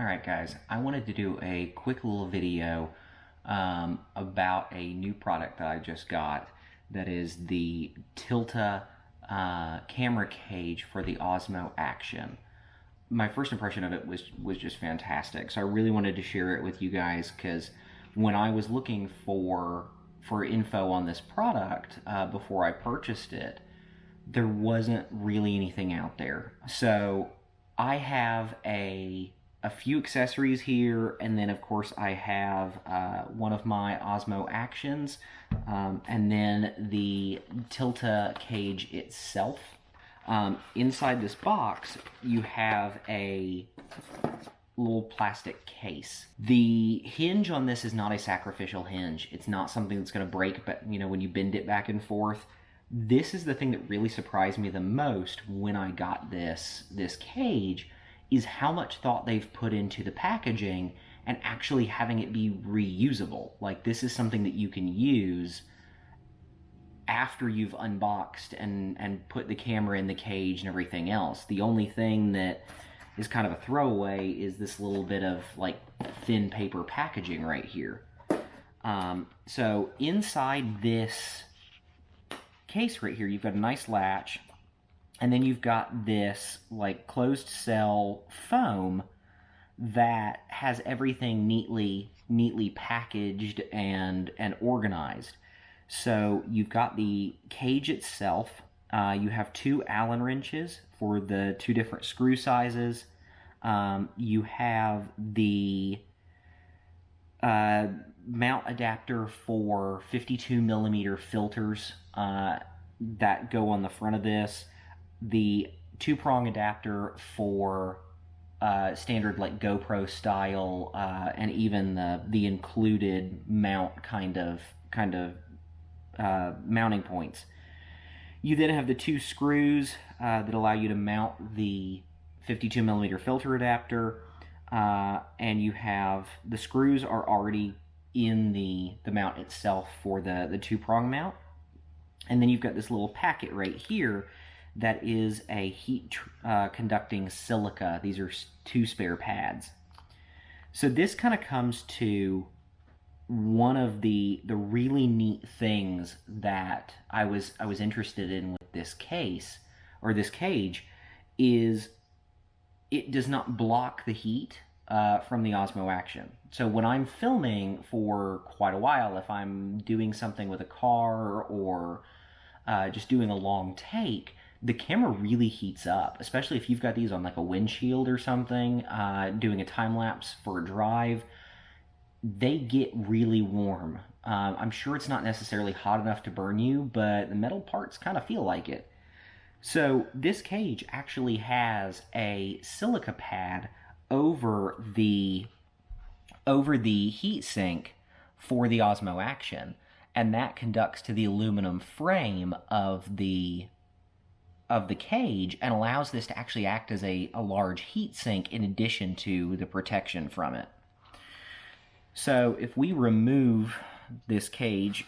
Alright guys, I wanted to do a quick little video about a new product that I just got that is the TILTA camera cage for the Osmo Action. My first impression of it was just fantastic, so I really wanted to share it with you guys because when I was looking for info on this product before I purchased it, there wasn't really anything out there. So I have a few accessories here, and then of course I have one of my Osmo Actions, and then the TILTA cage itself. Inside this box you have a little plastic case. The hinge on this is not a sacrificial hinge. It's not something that's going to break, but you know, when you bend it back and forth. This is the thing that really surprised me the most when I got this cage, is how much thought they've put into the packaging and actually having it be reusable. Like, this is something that you can use after you've unboxed and put the camera in the cage and everything else. The only thing that is kind of a throwaway is this little bit of like thin paper packaging right here. So inside this case right here, you've got a nice latch, and then you've got this like closed cell foam that has everything neatly packaged and organized. So you've got the cage itself. You have two Allen wrenches for the two different screw sizes. You have the mount adapter for 52mm filters that go on the front of this. The two-prong adapter for standard like GoPro style, and even the included mount kind of mounting points. You then have the two screws that allow you to mount the 52mm filter adapter, and you have the screws are already in the mount itself for the two-prong mount. And then you've got this little packet right here that is a heat conducting silica. These are two spare pads. So this kind of comes to one of the really neat things that I was interested in with this case, or this cage, is it does not block the heat from the Osmo Action. So when I'm filming for quite a while, if I'm doing something with a car or just doing a long take, the camera really heats up, especially if you've got these on like a windshield or something, doing a time lapse for a drive. They get really warm. I'm sure it's not necessarily hot enough to burn you, but the metal parts kind of feel like it. So this cage actually has a silica pad over the heat sink for the Osmo Action, and that conducts to the aluminum frame of the cage and allows this to actually act as a large heat sink in addition to the protection from it. So if we remove this cage,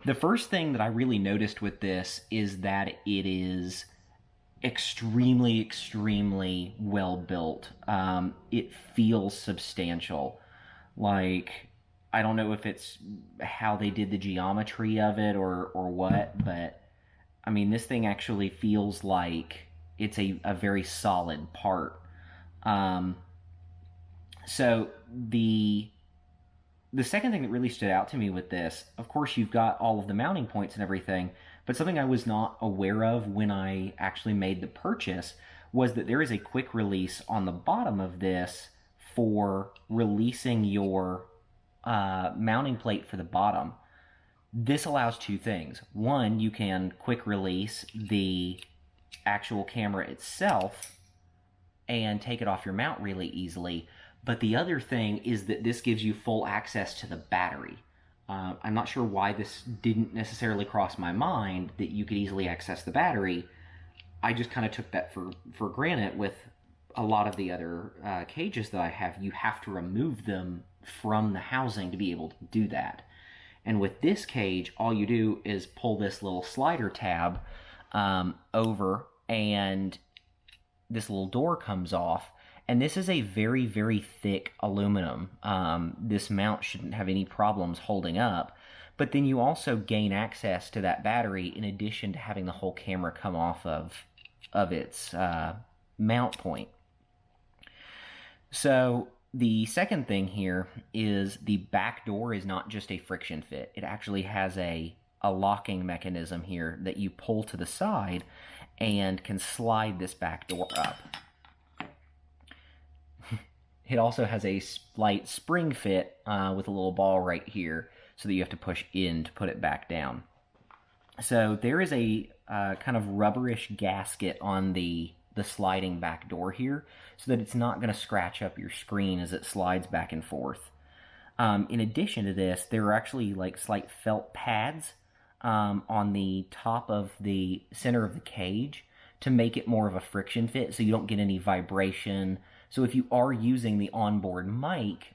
the first thing that I really noticed with this is that it is extremely well built. It feels substantial. Like, I don't know if it's how they did the geometry of it or what, but I mean, this thing actually feels like it's a very solid part. So the second thing that really stood out to me with this, of course, you've got all of the mounting points and everything, but something I was not aware of when I actually made the purchase was that there is a quick release on the bottom of this for releasing your mounting plate for the bottom. This allows two things. One, you can quick release the actual camera itself and take it off your mount really easily. But the other thing is that this gives you full access to the battery. I'm not sure why this didn't necessarily cross my mind that you could easily access the battery. I just kind of took that for granted. With a lot of the other cages that I have, you have to remove them from the housing to be able to do that. And with this cage, all you do is pull this little slider tab over, and this little door comes off, And this is a very, very thick aluminum. This mount shouldn't have any problems holding up. But then you also gain access to that battery in addition to having the whole camera come off of its mount point. So the second thing here is the back door is not just a friction fit. It actually has a locking mechanism here that you pull to the side and can slide this back door up. It also has a slight spring fit with a little ball right here so that you have to push in to put it back down. So there is a kind of rubberish gasket on the sliding back door here so that it's not going to scratch up your screen as it slides back and forth. In addition to this, there are actually like slight felt pads on the top of the center of the cage to make it more of a friction fit so you don't get any vibration. So if you are using the onboard mic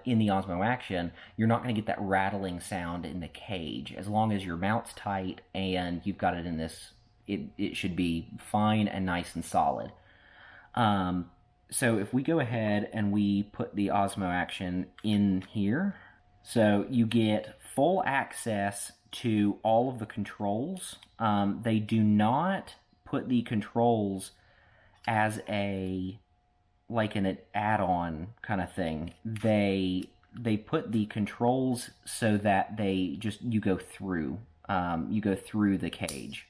in the Osmo Action, you're not going to get that rattling sound in the cage. As long as your mount's tight and you've got it in this, it should be fine and nice and solid. So if we go ahead and we put the Osmo Action in here, so you get full access to all of the controls. They do not put the controls as like an add-on kind of thing. They put the controls so that you go through the cage.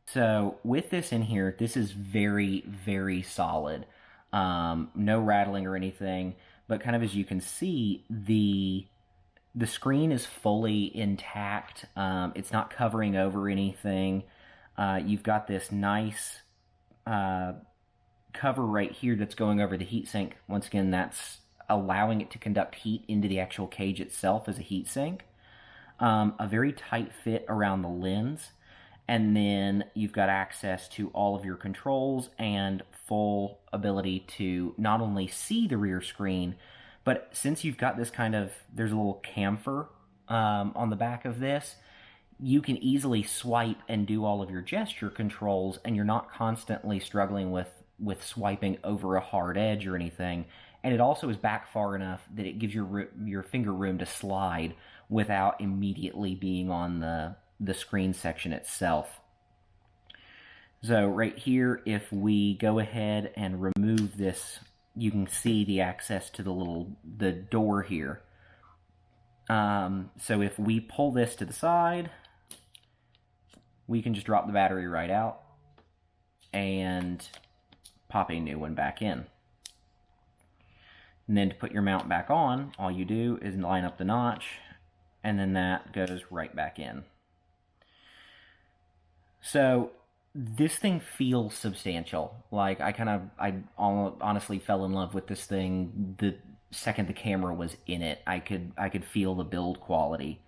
So with this in here, this is very, very solid. No rattling or anything, but kind of as you can see, the screen is fully intact. It's not covering over anything. You've got this nice cover right here that's going over the heatsink. Once again, that's allowing it to conduct heat into the actual cage itself as a heatsink. A very tight fit around the lens. And then you've got access to all of your controls and full ability to not only see the rear screen, but since you've got this there's a little camphor on the back of this, you can easily swipe and do all of your gesture controls, and you're not constantly struggling with swiping over a hard edge or anything. And it also is back far enough that it gives your finger room to slide without immediately being on the screen section itself. So right here, if we go ahead and remove this, you can see the access to the door here. So if we pull this to the side, we can just drop the battery right out and pop a new one back in. And then to put your mount back on, all you do is line up the notch, and then that goes right back in. So this thing feels substantial. Like I honestly fell in love with this thing the second the camera was in it. I could feel the build quality.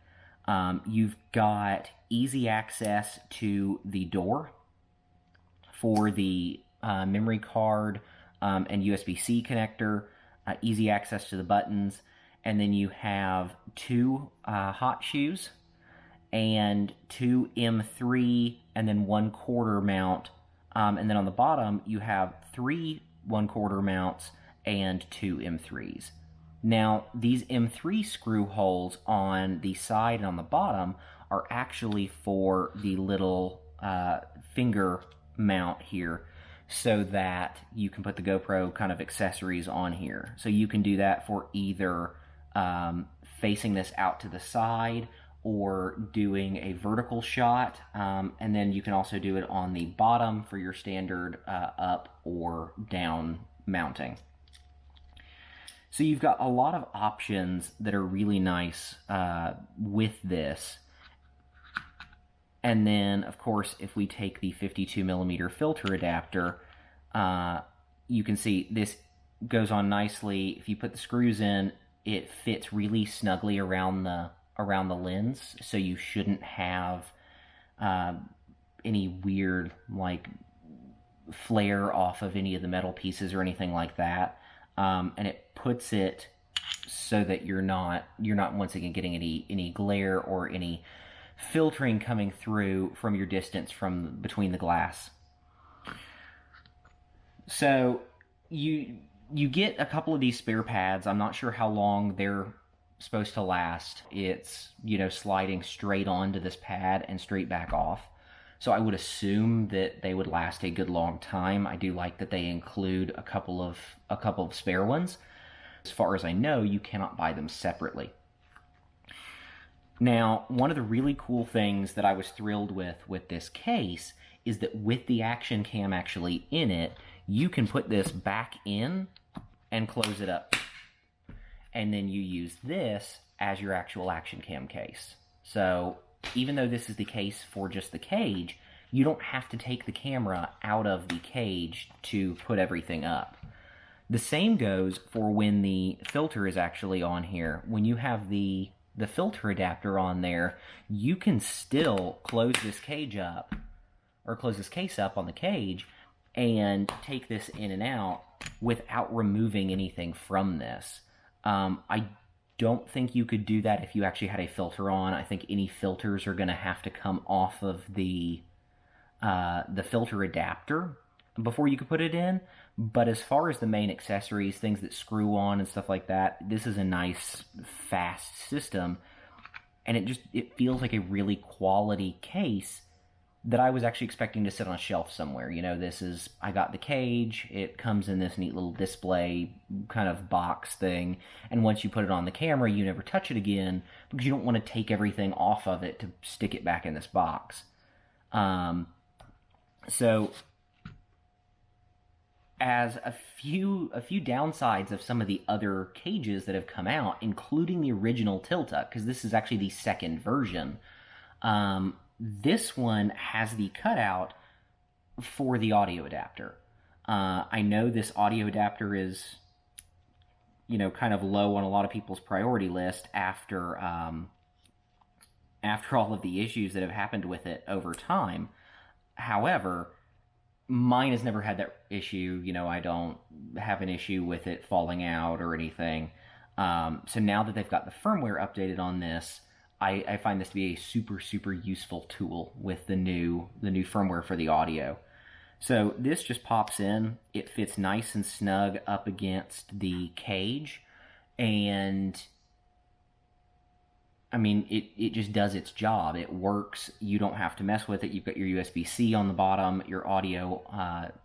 You've got easy access to the door for the memory card and USB-C connector, easy access to the buttons, and then you have two hot shoes and two M3 and then 1/4 mount, and then on the bottom you have 3 1/4 mounts and 2 M3s. Now these M3 screw holes on the side and on the bottom are actually for the little finger mount here, so that you can put the GoPro kind of accessories on here. So you can do that for either facing this out to the side or doing a vertical shot, and then you can also do it on the bottom for your standard up or down mounting. So you've got a lot of options that are really nice with this. And then, of course, if we take the 52mm filter adapter, you can see this goes on nicely. If you put the screws in, it fits really snugly around the lens, so you shouldn't have any weird like flare off of any of the metal pieces or anything like that. And it puts it so that you're not once again getting any glare or any filtering coming through from your distance from between the glass. So you get a couple of these spare pads. I'm not sure how long they're supposed to last. It's, you know, sliding straight onto this pad and straight back off. So I would assume that they would last a good long time. I do like that they include a couple of spare ones. As far as I know, you cannot buy them separately. Now, one of the really cool things that I was thrilled with this case is that with the action cam actually in it, you can put this back in and close it up. And then you use this as your actual action cam case. So even though this is the case for just the cage, you don't have to take the camera out of the cage to put everything up. The same goes for when the filter is actually on here. When you have the filter adapter on there, you can still close this cage up, or close this case up on the cage, and take this in and out without removing anything from this. I don't think you could do that if you actually had a filter on. I think any filters are going to have to come off of the filter adapter before you could put it in. But as far as the main accessories, things that screw on and stuff like that, this is a nice, fast system. And it feels like a really quality case that I was actually expecting to sit on a shelf somewhere. You know, I got the cage, it comes in this neat little display kind of box thing, and once you put it on the camera, you never touch it again, because you don't want to take everything off of it to stick it back in this box. So, as a few downsides of some of the other cages that have come out, including the original TILTA, because this is actually the second version, this one has the cutout for the audio adapter. I know this audio adapter is, you know, kind of low on a lot of people's priority list after all of the issues that have happened with it over time. However, mine has never had that issue. You know, I don't have an issue with it falling out or anything. So now that they've got the firmware updated on this, I find this to be a super, super useful tool with the new firmware for the audio. So this just pops in. It fits nice and snug up against the cage. And, I mean, it just does its job. It works. You don't have to mess with it. You've got your USB-C on the bottom, your audio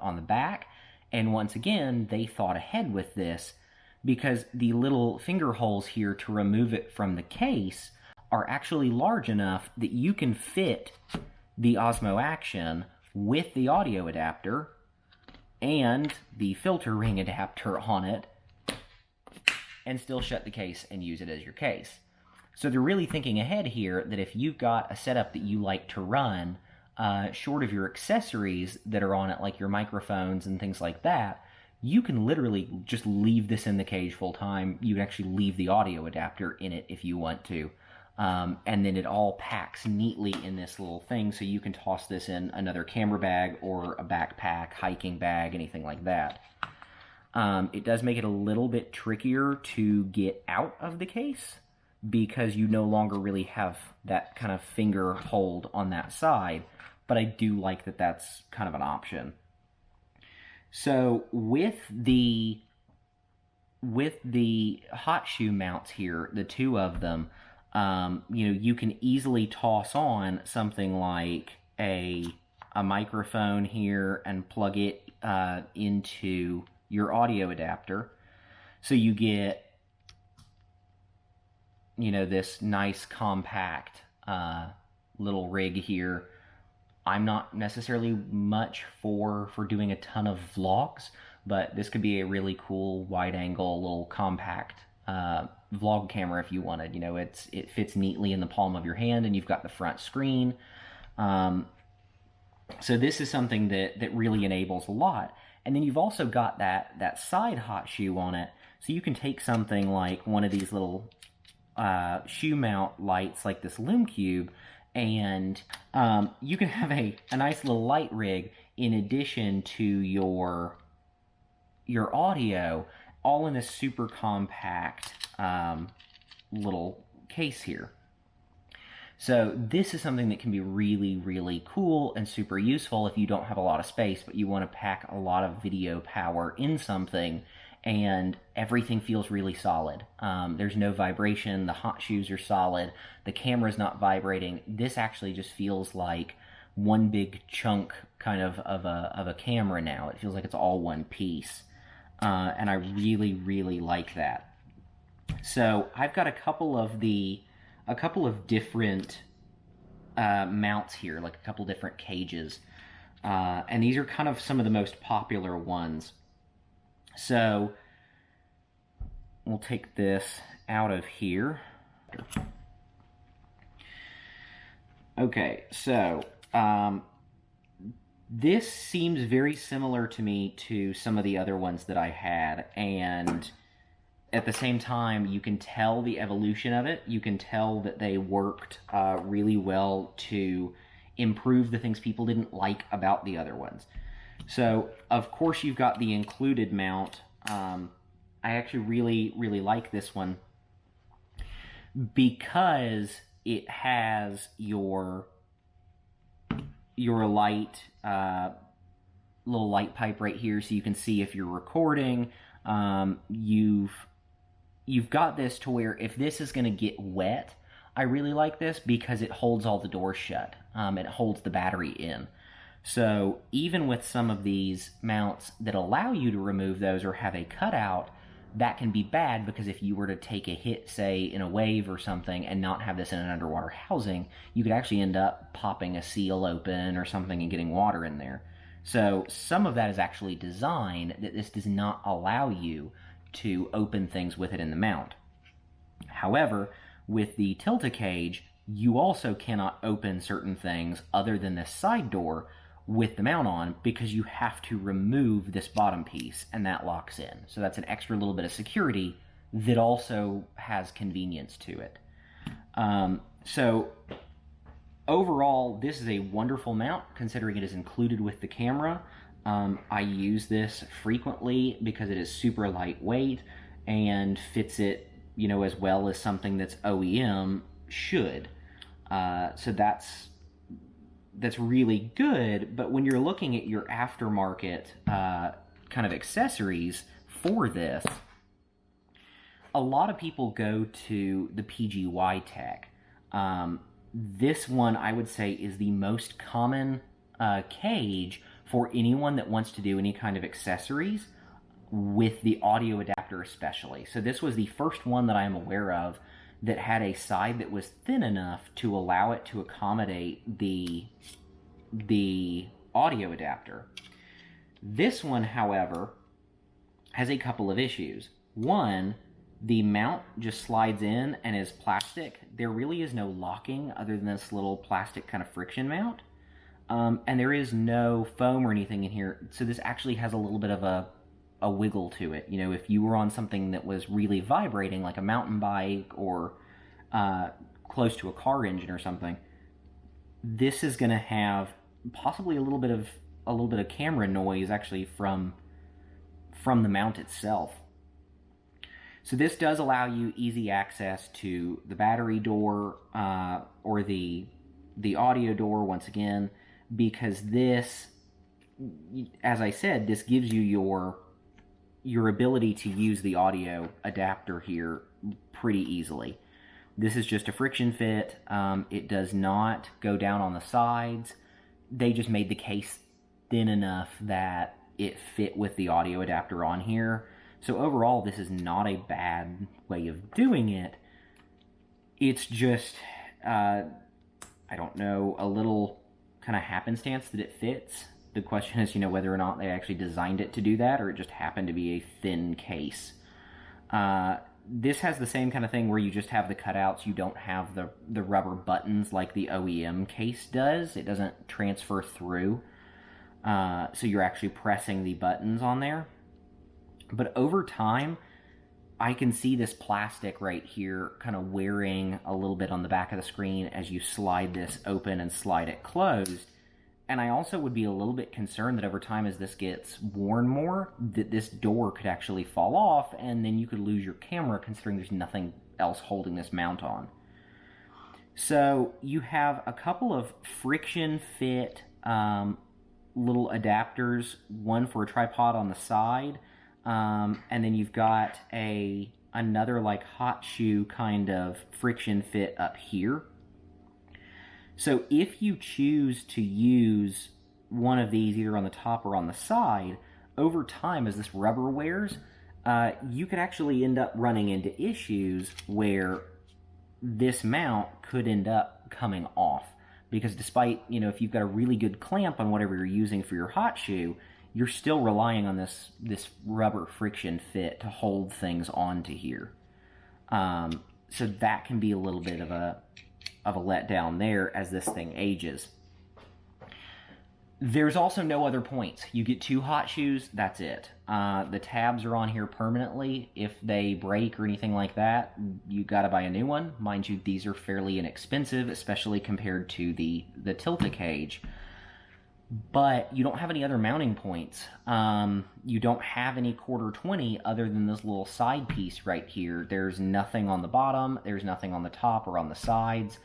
on the back. And once again, they thought ahead with this, because the little finger holes here to remove it from the case are actually large enough that you can fit the Osmo Action with the audio adapter and the filter ring adapter on it, and still shut the case and use it as your case. So they're really thinking ahead here that if you've got a setup that you like to run, short of your accessories that are on it, like your microphones and things like that, you can literally just leave this in the cage full time. You can actually leave the audio adapter in it if you want to. And then it all packs neatly in this little thing, so you can toss this in another camera bag or a backpack, hiking bag, anything like that. It does make it a little bit trickier to get out of the case, because you no longer really have that kind of finger hold on that side, but I do like that that's kind of an option. So with the hot shoe mounts here, the two of them, you know, you can easily toss on something like a microphone here and plug it into your audio adapter. So you get, you know, this nice compact little rig here. I'm not necessarily much for doing a ton of vlogs, but this could be a really cool wide angle little compact vlog camera if you wanted. You know, it fits neatly in the palm of your hand, and you've got the front screen. So this is something that really enables a lot. And then you've also got that side hot shoe on it, so you can take something like one of these little shoe mount lights, like this Lume Cube, and you can have a nice little light rig in addition to your audio, all in this super compact little case here. So this is something that can be really, really cool and super useful if you don't have a lot of space, but you want to pack a lot of video power in something and everything feels really solid. There's no vibration, the hot shoes are solid, the camera's not vibrating. This actually just feels like one big chunk kind of a camera now. It feels like it's all one piece. And I really, really like that. So I've got a couple of different mounts here, like a couple different cages. And these are kind of some of the most popular ones. So we'll take this out of here. Okay, so this seems very similar to me to some of the other ones that I had, and at the same time, you can tell the evolution of it. You can tell that they worked really well to improve the things people didn't like about the other ones. So, of course, you've got the included mount. I actually really, really like this one because it has your light, little light pipe right here, so you can see if you're recording. You've got this to where if this is going to get wet, I really like this because it holds all the doors shut. It holds the battery in. So even with some of these mounts that allow you to remove those or have a cutout, that can be bad because if you were to take a hit, say, in a wave or something and not have this in an underwater housing, you could actually end up popping a seal open or something and getting water in there. So some of that is actually designed that this does not allow you to open things with it in the mount. However, with the TILTA cage, you also cannot open certain things other than this side door with the mount on because you have to remove this bottom piece and that locks in. So that's an extra little bit of security that also has convenience to it. So overall, this is a wonderful mount considering it is included with the camera. I use this frequently because it is super lightweight and fits it, you know, as well as something that's OEM should. So that's really good. But when you're looking at your aftermarket kind of accessories for this, a lot of people go to the PGY tech. This one, I would say, is the most common cage for anyone that wants to do any kind of accessories with the audio adapter especially. So this was the first one that I am aware of that had a side that was thin enough to allow it to accommodate the audio adapter. This one, however, has a couple of issues. One, the mount just slides in and is plastic. There really is no locking other than this little plastic kind of friction mount. And there is no foam or anything in here, so this actually has a little bit of a wiggle to it. You know, if you were on something that was really vibrating, like a mountain bike or close to a car engine or something, this is going to have possibly a little bit of camera noise actually from the mount itself. So this does allow you easy access to the battery door or the audio door once again, because this, as I said, this gives you your ability to use the audio adapter here pretty easily. This is just a friction fit. It does not go down on the sides. They just made the case thin enough that it fit with the audio adapter on here. So overall, this is not a bad way of doing it. It's just, I don't know, a little kind of happenstance that it fits. The question is, you know, whether or not they actually designed it to do that, or it just happened to be a thin case. This has the same kind of thing where you just have the cutouts. You don't have the rubber buttons like the OEM case does. It doesn't transfer through. So you're actually pressing the buttons on there. But over time, I can see this plastic right here kind of wearing a little bit on the back of the screen as you slide this open and slide it closed. And I also would be a little bit concerned that over time, as this gets worn more, that this door could actually fall off and then you could lose your camera, considering there's nothing else holding this mount on. So you have a couple of friction fit little adapters, one for a tripod on the side, and then you've got another like hot shoe kind of friction fit up here. So if you choose to use one of these either on the top or on the side, over time as this rubber wears, you could actually end up running into issues where this mount could end up coming off. Because despite, if you've got a really good clamp on whatever you're using for your hot shoe, you're still relying on this rubber friction fit to hold things onto here. So that can be a little bit of a letdown there as this thing ages. There's also no other points. You get 2 hot shoes, that's it. The tabs are on here permanently. If they break or anything like that, you gotta buy a new one. Mind you, these are fairly inexpensive, especially compared to the TILTA cage. But you don't have any other mounting points. You don't have any 1/4-20 other than this little side piece right here. There's nothing on the bottom, there's nothing on the top or on the sides.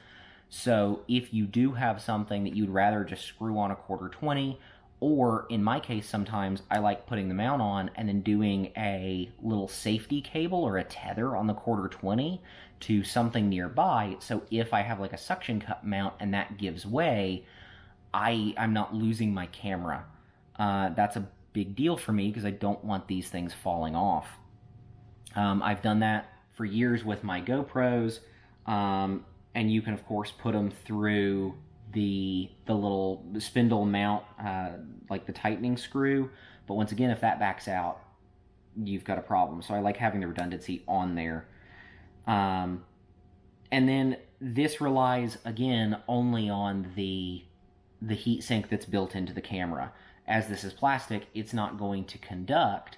So if you do have something that you'd rather just screw on a 1/4-20, or in my case, sometimes I like putting the mount on and then doing a little safety cable or a tether on the 1/4-20 to something nearby. So if I have like a suction cup mount and that gives way, I'm not losing my camera. That's a big deal for me because I don't want these things falling off. I've done that for years with my GoPros. And you can, of course, put them through the little spindle mount, like the tightening screw. But once again, if that backs out, you've got a problem. So I like having the redundancy on there. And then this relies, again, only on the heat sink that's built into the camera. As this is plastic, it's not going to conduct,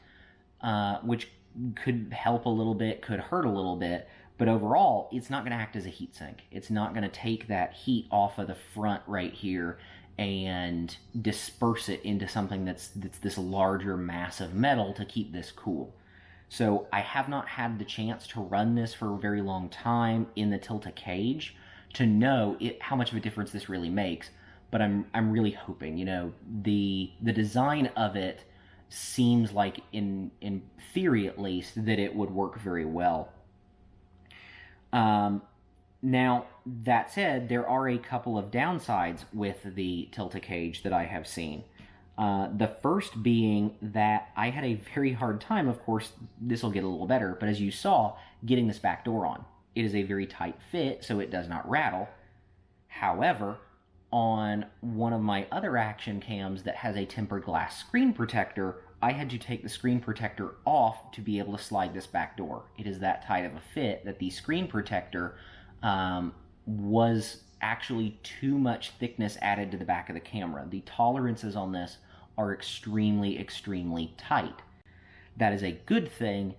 which could help a little bit, could hurt a little bit. But overall, it's not going to act as a heat sink. It's not going to take that heat off of the front right here and disperse it into something that's this larger mass of metal to keep this cool. So I have not had the chance to run this for a very long time in the TILTA cage to know how much of a difference this really makes. But I'm really hoping, the design of it seems like, in theory at least, that it would work very well. Now, that said, there are a couple of downsides with the TILTA cage that I have seen. The first being that I had a very hard time, of course, this will get a little better, but as you saw, getting this back door on. It is a very tight fit, so it does not rattle. However, on one of my other action cams that has a tempered glass screen protector, I had to take the screen protector off to be able to slide this back door. It is that tight of a fit that the screen protector was actually too much thickness added to the back of the camera. The tolerances on this are extremely, extremely tight. That is a good thing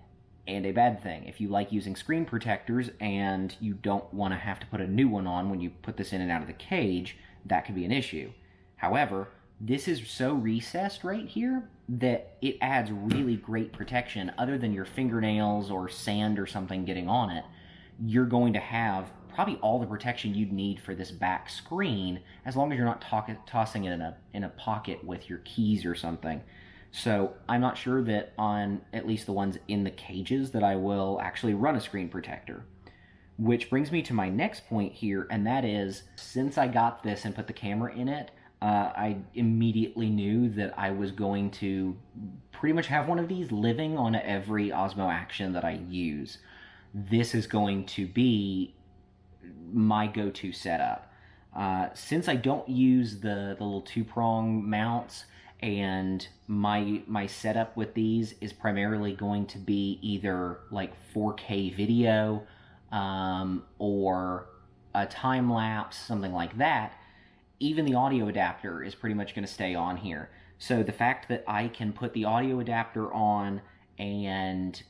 and a bad thing. If you like using screen protectors and you don't want to have to put a new one on when you put this in and out of the cage, that could be an issue. However, this is so recessed right here that it adds really great protection. Other than your fingernails or sand or something getting on it, you're going to have probably all the protection you'd need for this back screen, as long as you're not tossing it in a pocket with your keys or something. So I'm not sure that on at least the ones in the cages that I will actually run a screen protector. Which brings me to my next point here, and that is, since I got this and put the camera in it, I immediately knew that I was going to pretty much have one of these living on every Osmo Action that I use. This is going to be my go-to setup. Since I don't use the little 2-prong mounts, and my setup with these is primarily going to be either like 4K video or a time lapse, something like that, even the audio adapter is pretty much going to stay on here. So the fact that I can put the audio adapter on and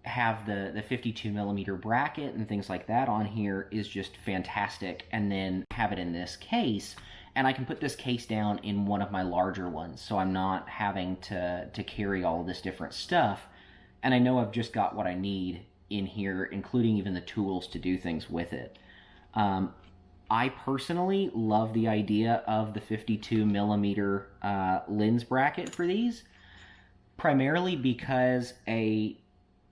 have the 52mm bracket and things like that on here is just fantastic, and then have it in this case, and I can put this case down in one of my larger ones, so I'm not having to carry all of this different stuff, and I know I've just got what I need in here, including even the tools to do things with it. I personally love the idea of the 52mm lens bracket for these. primarily because an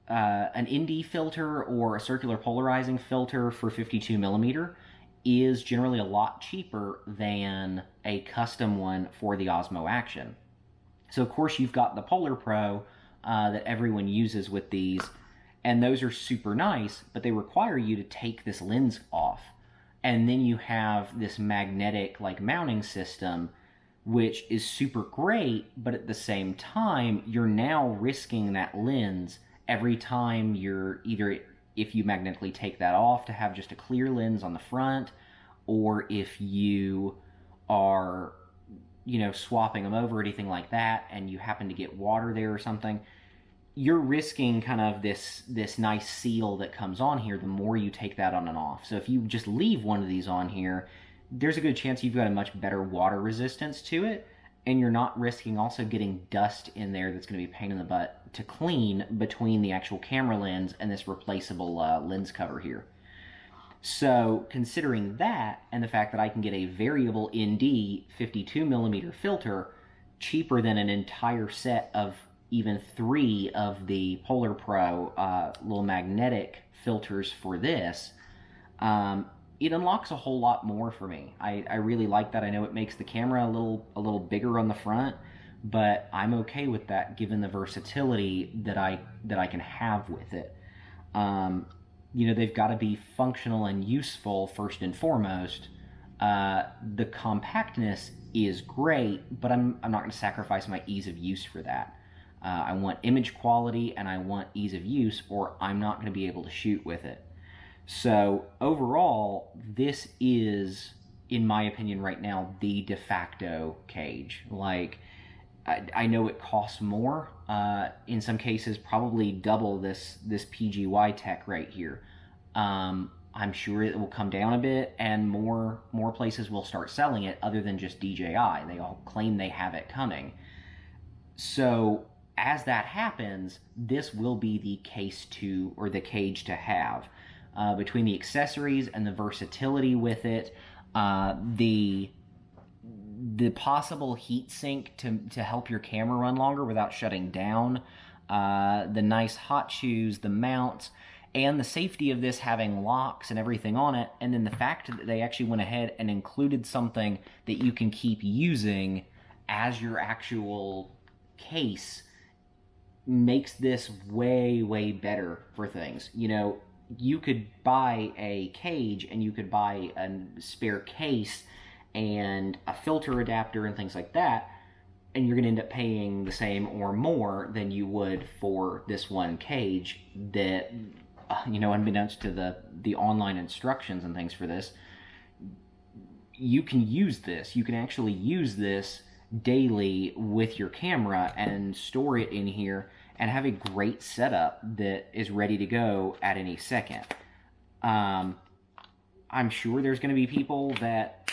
ND filter or a circular polarizing filter for 52 millimeter is generally a lot cheaper than a custom one for the Osmo Action. So of course you've got the Polar Pro that everyone uses with these, and those are super nice, but they require you to take this lens off. And then you have this magnetic like mounting system, which is super great, but at the same time, you're now risking that lens every time you're either, if you magnetically take that off to have just a clear lens on the front, or if you are, you know, swapping them over or anything like that, and you happen to get water there or something, you're risking kind of this nice seal that comes on here the more you take that on and off. So if you just leave one of these on here, there's a good chance you've got a much better water resistance to it, and you're not risking also getting dust in there that's going to be a pain in the butt to clean between the actual camera lens and this replaceable lens cover here. So considering that, and the fact that I can get a variable ND 52 millimeter filter cheaper than an entire set of even 3 of the Polar Pro little magnetic filters for this, it unlocks a whole lot more for me. I really like that. I know it makes the camera a little bigger on the front, but I'm okay with that given the versatility that I can have with it. You know, they've got to be functional and useful first and foremost. The compactness is great, but I'm not going to sacrifice my ease of use for that. I want image quality and I want ease of use, or I'm not going to be able to shoot with it. So overall, this is, in my opinion right now, the de facto cage. Like, I know it costs more, in some cases probably double this PGY tech right here. I'm sure it will come down a bit, and more places will start selling it other than just DJI. They all claim they have it coming. So as that happens, this will be the case to, or the cage to have. Between the accessories and the versatility with it, the possible heat sink to help your camera run longer without shutting down, the nice hot shoes, the mounts, and the safety of this having locks and everything on it, and then the fact that they actually went ahead and included something that you can keep using as your actual case makes this way, way better for things. You know, you could buy a cage and you could buy a spare case and a filter adapter and things like that, and you're going to end up paying the same or more than you would for this one cage that, you know, unbeknownst to the online instructions and things for this, you can use this. You can actually use this daily with your camera and store it in here and have a great setup that is ready to go at any second. I'm sure there's going to be people that,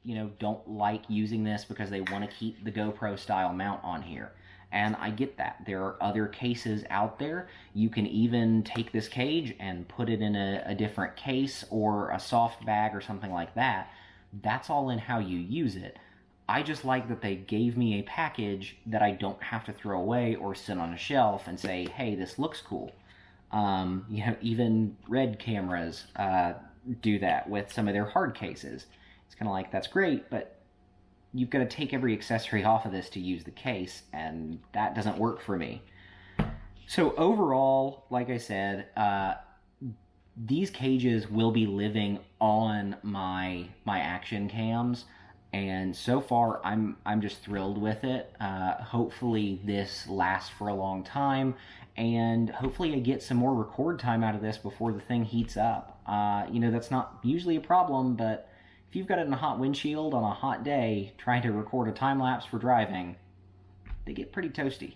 you know, don't like using this because they want to keep the GoPro style mount on here. And I get that. There are other cases out there. You can even take this cage and put it in a different case or a soft bag or something like that. That's all in how you use it. I just like that they gave me a package that I don't have to throw away or sit on a shelf and say, hey, this looks cool. You know, even RED cameras do that with some of their hard cases. It's kind of like, that's great, but you've got to take every accessory off of this to use the case, and that doesn't work for me. So overall, like I said, these cages will be living on my action cams, and so far I'm just thrilled with it. Hopefully this lasts for a long time, and hopefully I get some more record time out of this before the thing heats up. You know, that's not usually a problem, but if you've got it in a hot windshield on a hot day trying to record a time lapse for driving, they get pretty toasty.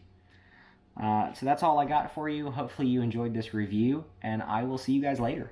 So that's all I got for you. Hopefully you enjoyed this review, and I will see you guys later.